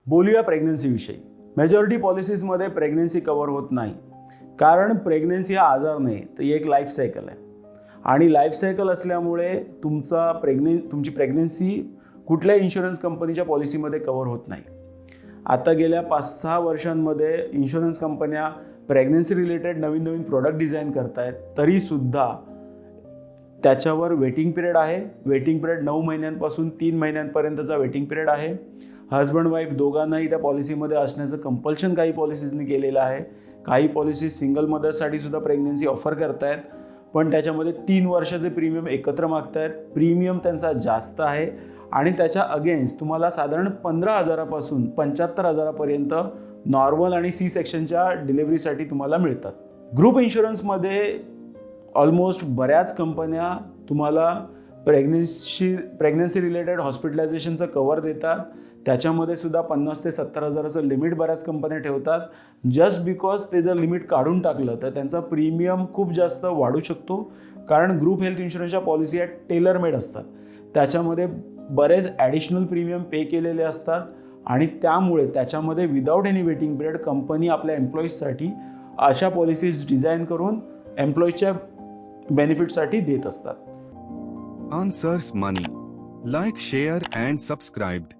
बोलूया प्रेग्नन्सीविषयी. Majority पॉलिसीजमध्ये pregnancy cover होत नाही, कारण प्रेग्नन्सी हा आजार नाही, तर एक लाईफ सायकल आहे. आणि लाईफ सायकल असल्यामुळे तुमची प्रेग्नन्सी कुठल्याही इन्शुरन्स कंपनीच्या पॉलिसीमध्ये कव्हर होत नाही. आता गेल्या 5-6 वर्षांमध्ये इन्शुरन्स कंपन्या प्रेग्नन्सी रिलेटेड नवीन प्रोडक्ट डिझाईन करत आहेत, तरीसुद्धा त्याच्यावर वेटिंग पिरियड आहे. वेटिंग पिरियड 9 महिन्यांपासून 3 महिन्यांपर्यंतचा वेटिंग पिरियड आहे. हजबंड वाईफ दोघांनाही त्या पॉलिसीमध्ये असण्याचं कंपल्शन काही पॉलिसीजनी केलेलं आहे. काही पॉलिसीज सिंगल मदरसाठी सुद्धा प्रेग्नन्सी ऑफर करतायत, पण त्याच्यामध्ये 3 वर्षाचे प्रीमियम एकत्र मागतायत. प्रीमियम त्यांचा जास्त आहे आणि त्याच्या अगेन्स्ट तुम्हाला साधारण 15,000 पासून 75,000पर्यंत नॉर्मल आणि सी सेक्शनच्या डिलिव्हरीसाठी तुम्हाला मिळतात. ग्रुप इन्शुरन्समध्ये ऑलमोस्ट बऱ्याच कंपन्या तुम्हाला प्रेग्नन्सी रिलेटेड हॉस्पिटलायझेशनचं कवर देतात. त्याच्यामध्ये सुद्धा 50,000 ते 70,000चं लिमिट बऱ्याच कंपन्या ठेवतात. जस्ट बिकॉज ते जर लिमिट काढून टाकलं तर त्यांचा प्रीमियम खूप जास्त वाढू शकतो, कारण ग्रुप हेल्थ इन्शुरन्सच्या पॉलिसी या टेलर मेड असतात. त्याच्यामध्ये बरेच ॲडिशनल प्रीमियम पे केलेले असतात आणि त्यामुळे त्याच्यामध्ये without any waiting period company आपल्या एम्प्लॉईजसाठी अशा पॉलिसीज डिझाईन करून एम्प्लॉईजच्या बेनिफिटसाठी देत असतात. Answers Money. Like, share and subscribe.